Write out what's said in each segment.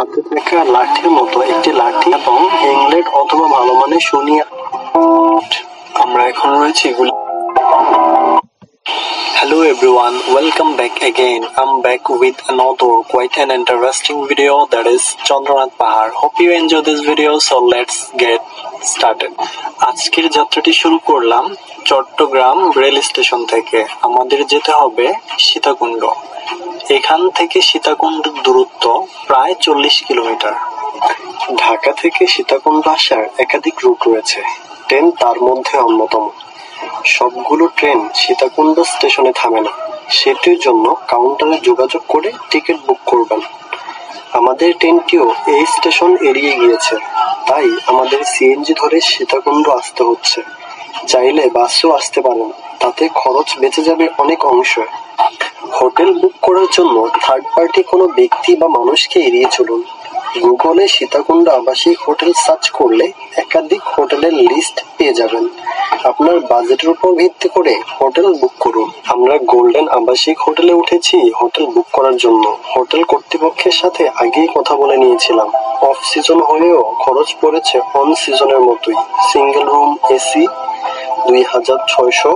হাতে থাকা লাঠির মতো একটি লাঠি এবং ইংলেট অথবা ভালো মানের শুনিয়া। আমরা এখন রয়েছি Hello everyone, welcome back again. I'm back with another quite an interesting video, that is Chandranath Pahar. Hope you enjoy this video, so let's get started. আজকের যাত্রাটি শুরু করলাম চট্টগ্রাম রেল স্টেশন থেকে। আমাদের যেতে হবে সীতাকুণ্ড। এখান থেকে সীতাকুণ্ডের দূরত্ব প্রায় 40 কিলোমিটার। ঢাকা থেকে সীতাকুণ্ড আসার একাধিক রুট রয়েছে, ট্রেন তার মধ্যে অন্যতম। সবগুলো ট্রেন সীতাকুণ্ড স্টেশনে থামে না, সেটির জন্য কাউন্টারে যোগাযোগ করে টিকিট বুক করবেন। আমাদের ট্রেনটিও এই স্টেশন এড়িয়ে গিয়েছে, তাই আমাদের সিএনজি ধরে সীতাকুণ্ড আসতে হচ্ছে। চাইলে বাসেও আসতে পারেন, তাতে খরচ বেঁচে যাবে অনেক অংশ। হোটেল বুক করার জন্য থার্ড পার্টি কোনো ব্যক্তি বা মানুষকে এড়িয়ে চলুন। গুগলে সীতাকুণ্ড আবাসিক হোটেল সার্চ করলে একাধিক হোটেলের লিস্ট পেয়ে যাবেন। আপনার বাজেটের উপর ভিত্তি করে হোটেল বুক করুন। আমরা গোল্ডেন আবাসিক হোটেলে উঠেছি হোটেল বুক করার জন্য। হোটেল কর্তৃপক্ষের সাথে আগেই কথা বলে নিয়েছিলাম। অফ সিজন হলেও খরচ পড়েছে অন সিজনের মতোই। Single room AC 2600,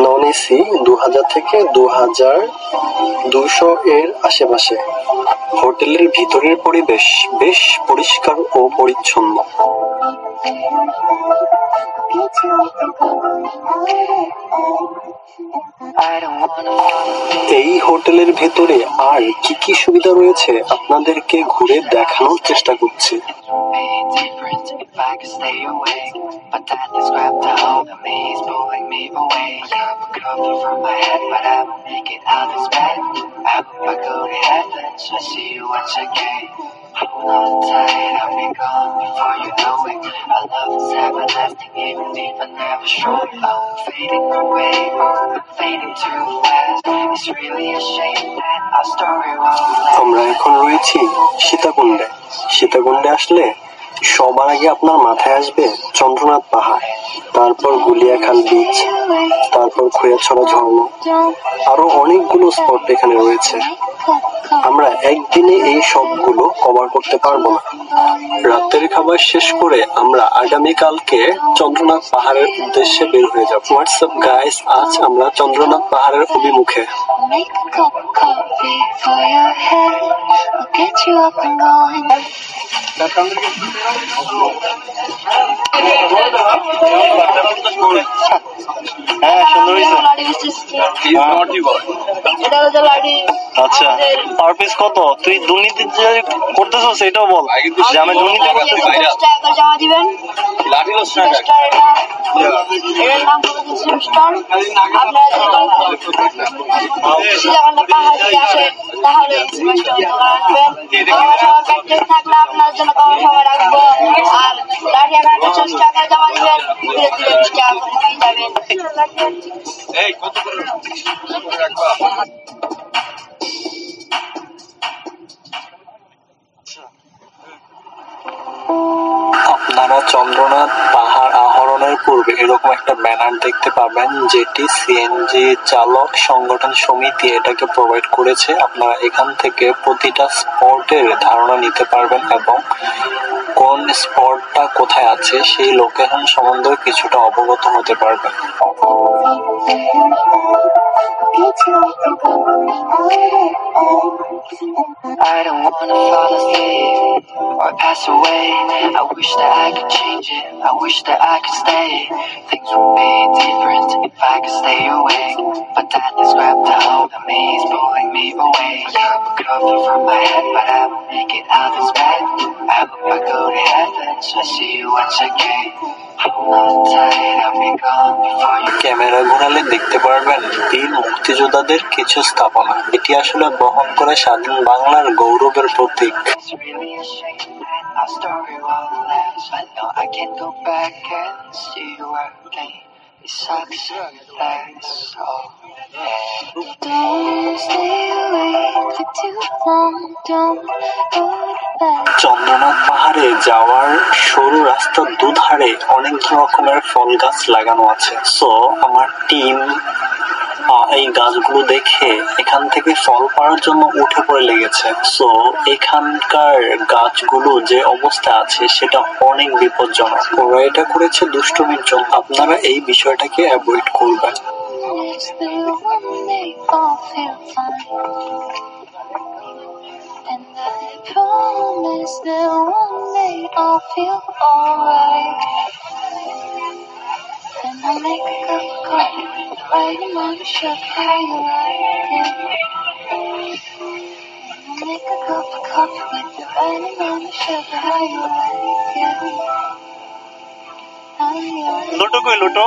non AC 2000 থেকে 2200 এর আশেপাশে। হোটেলের ভিতরের পরিবেশ বেশ পরিষ্কার ও পরিচ্ছন্ন। এই হোটেলের ভেতরে আর কি কি সুবিধা রয়েছে আপনাদেরকে ঘুরে দেখানোর চেষ্টা করছি। Hold on tight, I'll be gone before you know it. Our love is everlasting, even if I never show it. I'm fading away, I'm fading too fast. It's really a shame that our story won't last. আমরা এখন রয়েছি সীতাকুণ্ডে। সীতাকুণ্ডে আসলে সবার আগে আপনার মাথায় আসবে চন্দ্রনাথ পাহাড়, তারপর গুলিয়াখাল বিচ, তারপর খৈয়াছড়া ঝর্ণা, আরো অনেকগুলো স্পট এখানে রয়েছে। আমরা একদিনে এই সবগুলো কভার করতে পারবো না। রাতের খাবার শেষ করে আমরা আগামীকালকে চন্দ্রনাথ পাহাড়ের উদ্দেশ্যে বের হয়ে যাব। হোয়াটসঅ্যাপ গাইস, আজ আমরা চন্দ্রনাথ পাহাড়ের অভিমুখে। আচ্ছা, পার পিস কত? তুই দুর্নীতি করতেছস এটাও বল যে আমি দুর্নীতি করতেছি। জমা দিবেন এর নাম আপনারা যদি সীতাকুণ্ড পাহাড় থেকে আসেন তাহলে আনবেন। থাকলে আপনার জন্য কম সময় রাখবো। আর লাঠি এখানে 50 টাকা জমা দিবেন, 20 টাকা করে পেয়ে যাবেন। আপনারা চন্দ্রনাথ পাহাড় আরোহণের পূর্বে এরকম একটা ব্যানার দেখতে পাবেন, যেটি সিএনজি চালক সংগঠন সমিতি এটাকে প্রোভাইড করেছে। আপনারা এখান থেকে প্রতিটা স্পটের ধারণা নিতে পারবেন এবং কোন স্পটটা কোথায় আছে সেই লোকেশন সম্বন্ধে কিছুটা অবগত হতে পারবেন। I don't wanna fall asleep or pass away. I wish that I could change it, I wish that I could stay. Things would be different if I could stay awake, but that is grabbed a hold of me, it's pulling me away. I'm covered from my head, but I will make it out this bed. I hope I go to heaven, so I see you once again. Hold on tight, I'll be gone before you. Camera ঘোরালে দেখতে পারবেন বীর মুক্তিযোদ্ধাদের কিছু স্থাপনা। এটি আসলে বহন করে স্বাধীন বাংলার গৌরবের প্রতীক। It's really a shame that our story won't last. I know I can't go back and see you again. It sucks, that's all. Don't stay awake for too long, don't go to bed. Chandranath পাহাড়ে যাওয়ার সরু রাস্তার দুধারে অনেক রকমের ফল গাছ লাগানো আছে। সো আমার টিম এই গাছগুলো দেখে এখান থেকে ফল পাড়ার জন্য উঠে পড়ে লেগেছে। সো এখানকার গাছগুলো যে অবস্থা আছে সেটা অনেক বিপজ্জনক। ওরা এটা করেছে দুষ্টুমির জন্য। আপনারা এই বিষয়টাকে অ্যাভয়েড করবেন। And I promise that one day I'll feel alright. And I'll make a cup of coffee with the right amount of sugar, how you like it. And I'll make a cup of coffee with the right amount of sugar, how you like it. How you like it. লুটো কই লুটো?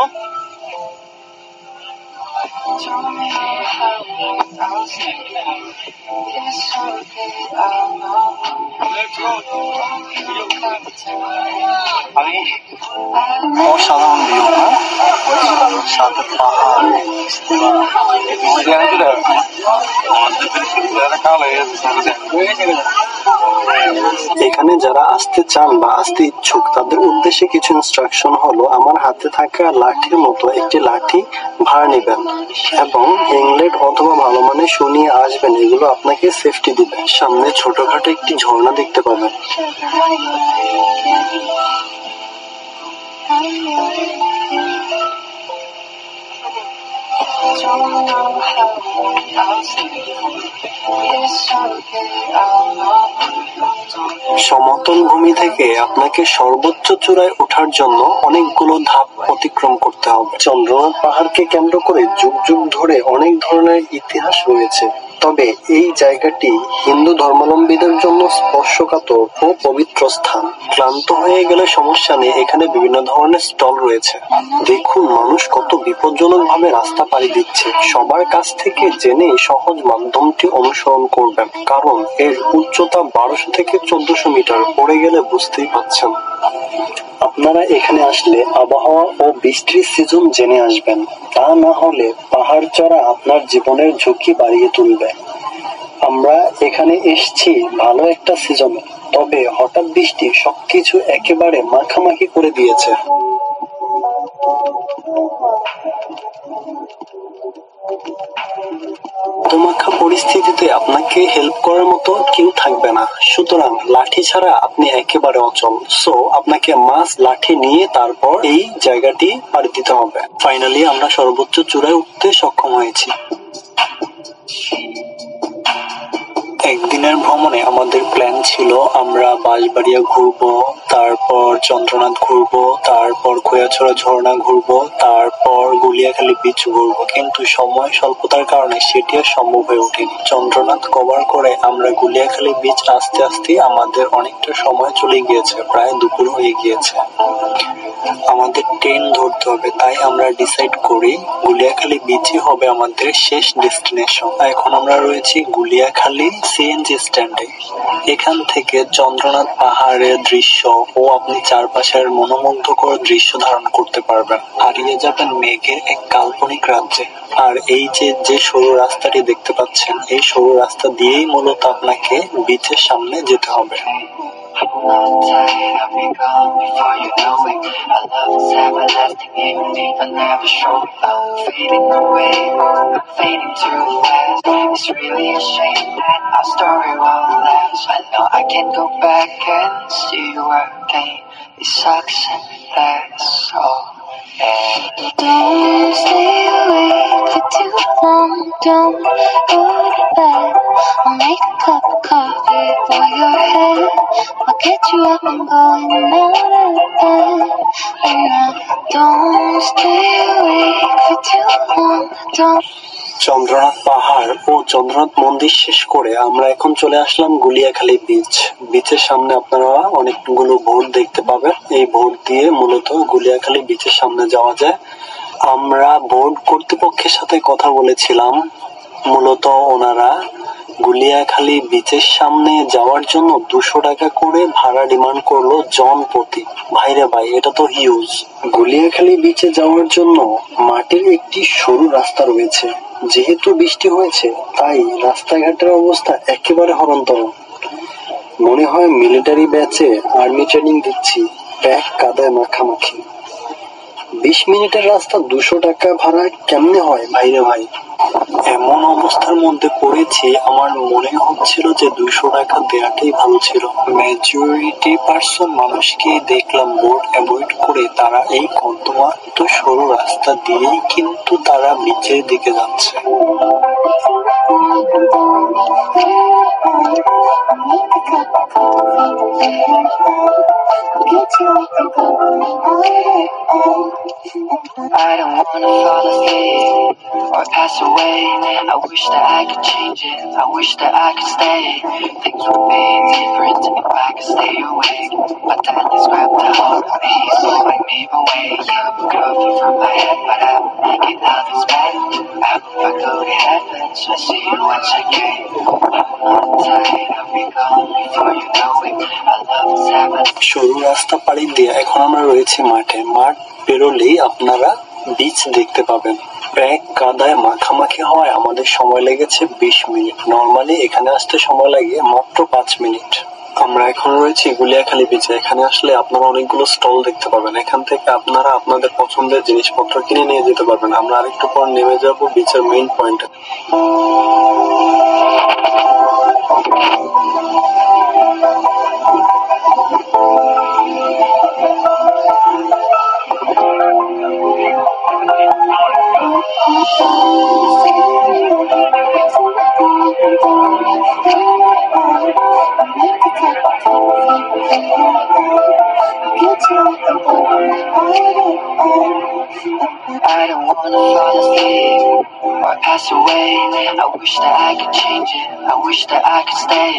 Don't me how I'll see. It's okay, I'll know. অসাধারণ view, সাথে পাহাড়। এখানে যারা আসতে চান বা আসতে ইচ্ছুক তাদের উদ্দেশ্যে কিছু ইনস্ট্রাকশন হলো, আমার হাতে থাকা লাঠির মতো একটি লাঠি ভাড়া নেবেন এবং হ্যাংলেট অথবা ভালো মানে শুনিয়ে আসবেন। এগুলো আপনাকে সেফটি দিবে। সামনে ছোটখাটো একটি ঝর্ণা দেখতে পাবেন। সমতল ভূমি থেকে আপনাকে সর্বোচ্চ চূড়ায় ওঠার জন্য অনেকগুলো ধাপ অতিক্রম করতে হবে। চন্দ্রনাথ পাহাড়কে কেন্দ্র করে যুগ যুগ ধরে অনেক ধরনের ইতিহাস রয়েছে, তবে এই জায়গাটি হিন্দু ধর্মাবলম্বীদের জন্য স্পর্শকাতর ও পবিত্র স্থান। ক্লান্ত হয়ে গেলে সমস্যা নেই, এখানে বিভিন্ন ধরনের স্টল রয়েছে। দেখুন মানুষ কত বিপজ্জনক ভাবে রাস্তা পাড়ি দিচ্ছে। সবার কাছ থেকে জেনে সহজ মাধ্যমটি অনুসরণ করবেন, কারণ এর উচ্চতা 1200 থেকে 1400 মিটার। পড়ে গেলে বুঝতেই পাচ্ছেন। আপনারা এখানে আসলে আবহাওয়া ও বৃষ্টির সিজন জেনে আসবেন, তা না হলে পাহাড় চড়া আপনার জীবনের ঝুঁকি বাড়িয়ে তুলবে। আমরা এখানে এসেছি ভালো একটা সিজনে, তবে হঠাৎ বৃষ্টি সবকিছু একেবারে মাখামাখি করে দিয়েছে। মাখা পরিস্থিতিতে আপনাকে হেল্প করার মতো কেউ থাকবে না, সুতরাং লাঠি ছাড়া আপনি একেবারে অচল। সো আপনাকে মাছ লাঠি নিয়ে তারপর এই জায়গাটি পাড়ি দিতে হবে। ফাইনালি আমরা সর্বোচ্চ চূড়ায় উঠতে সক্ষম হয়েছি। একদিনের ভ্রমণে আমাদের প্ল্যান ছিল আমরা বাঁশবাড়িয়া ঘুরবো, তারপর চন্দ্রনাথ ঘুরবো, তারপর খোয়াছড়া ঝর্ণা ঘুরবো, তারপর গুলিয়াখালী বিচ ঘুরবো, কিন্তু সময় স্বল্পতার কারণে সেটি আর সম্ভব হয়ে ওঠেনি। চন্দ্রনাথ কভার করে আমরা গুলিয়াখালী বিচ আসতে আসতে আমাদের অনেকটা সময় চলে গিয়েছে, প্রায় দুপুর হয়ে গিয়েছে। আমাদের ট্রেন ধরতে হবে, তাই আমরা ডিসাইড করি গুলিয়াখালী বিচই হবে আমাদের শেষ ডেস্টিনেশন। এখন আমরা রয়েছি গুলিয়াখালী সিএনজি স্ট্যান্ডে। এখান থেকে চন্দ্রনাথ পাহাড়ের দৃশ্য ও আপনি চারপাশের মনোমুগ্ধকর দৃশ্য ধারণ করতে পারবেন। হারিয়ে যাবেন মেঘের এক কাল্পনিক রাজ্যে। আর এই যে সরু রাস্তাটি দেখতে পাচ্ছেন, এই সরু রাস্তা দিয়েই মূলত আপনাকে বিচের সামনে যেতে হবে। Hold on tight, I'll be gone before you know it. Our love is everlasting, even if I never show it. I'm fading away, I'm fading too fast. It's really a shame that our story won't last. I know I can't go back and see you again. It sucks and that's all. Don't stay awake for too long, don't go to bed. I'll make a cup of coffee for your head. I'll get you up and going out of bed. And now don't stay awake for too long, don't. Chandranath পাহাড় ও চন্দ্রনাথ মন্দির শেষ করে আমরা এখন চলে আসলাম Guliakhali beach. বিচের সামনে আপনারা অনেকগুলো বোট দেখতে পাবেন। এই বোট দিয়ে মূলত গুলিয়াখালী বিচের সামনে যাওয়া যায়। আমরা বোট কর্তৃপক্ষের সাথে কথা বলেছিলাম, মূলত ওনারা গুলিয়াখালী বিচের সামনে যাওয়ার জন্য 200 টাকা করে ভাড়া ডিমান্ড করলো জন প্রতি। ভাইরে ভাই, এটা তো হিউজ। গুলিয়াখালী বিচে যাওয়ার জন্য মাটির একটি সরু রাস্তা রয়েছে। যেহেতু বৃষ্টি হয়েছে তাই রাস্তাঘাটের অবস্থা একেবারে হরন্তরণ। মনে হয় মিলিটারি ব্যাচে আর্মি ট্রেনিং দিচ্ছি, ব্যাগ কাদায় মাখামাখি। 20 মিনিটের রাস্তা 200 টাকা ভাড়া কেমনে হয় ভাইরে ভাই? এমন অবস্থার মধ্যে পড়েছি আমার মনে হচ্ছিল যে 200 টাকা দেওয়াটাই ভালো ছিল। মেজরিটি পার্সন মানুষকে দেখলাম বোট অ্যাভয়েড করে তারা এই কর্দমাক্ত সরু রাস্তা দিয়েই কিন্তু তারা বিচের দিকে যাচ্ছে। I don't wanna fall asleep or pass away. I wish that I could change it. I wish that I could stay. Things would be different if I could stay awake. But then this grabbed the hold of me, so I made my way. You cover from my head, but I will make it out this bed. I hope I go to heaven, so I see you once again. Hold on tight, I'll be gone before you know it. Our love is heaven. সরু রাস্তা পাড়ি দিয়ে এখন আমরা রয়েছি মাঠে। মাঠ পেরোলেই আপনারা বিচ দেখতে পাবেন। ব্যাগ কাদায় মাখামাখি হওয়ায় আমাদের সময় লেগেছে 20 মিনিট। নর্মালি এখানে আসতে সময় লাগে মাত্র 5 মিনিট। আমরা এখন রয়েছি গুলিয়াখালী বিচে। এখানে আসলে আপনারা অনেকগুলো স্টল দেখতে পাবেন। এখান থেকে আপনারা আপনাদের পছন্দের জিনিসপত্র কিনে নিয়ে যেতে পারবেন। আমরা আরেকটু পর নেমে যাব বিচের মেইন পয়েন্টে। I don't wanna fall asleep or pass away. I wish that I could change it. I wish that I could stay.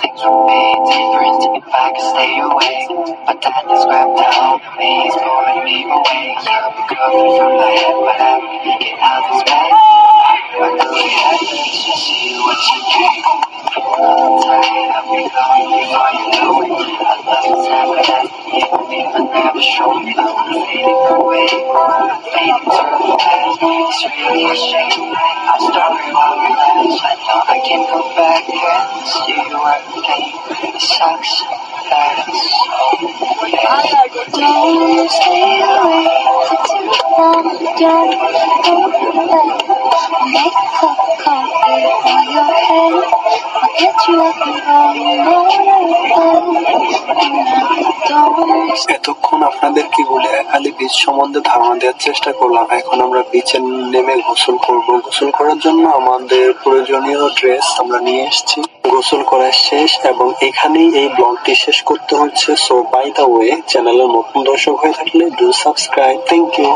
Things would be different if I could stay awake. But then this grabbed a hold of me, it's pulling me away. You're covered from my head, but I will make it out this bed. I know it happens, so see you once again. Hold on tight, I'll be gone before you know it. Our love is happening, even if I never show it. I'm fading away, fading too fast. It's really a shame, our story won't last. I know I can't go back and see you again. It sucks, that's okay. Don't stay away for too long. Don't go back. Make a cup of coffee on your head. I'll get you up and এতক্ষণ আপনাদেরকে Guliakhali beach সম্বন্ধে ধারণা দেওয়ার চেষ্টা করলাম। এখন আমরা বিচে নেমে গোসল করব। গোসল করার জন্য আমাদের প্রয়োজনীয় ড্রেস আমরা নিয়ে এসেছি। গোসল করা শেষ এবং এখানেই এই ব্লগটি শেষ করতে হচ্ছে। সো বাই দ্য ওয়ে, চ্যানেলের নতুন দর্শক হয়ে থাকলে ডু সাবস্ক্রাইব। Thank you.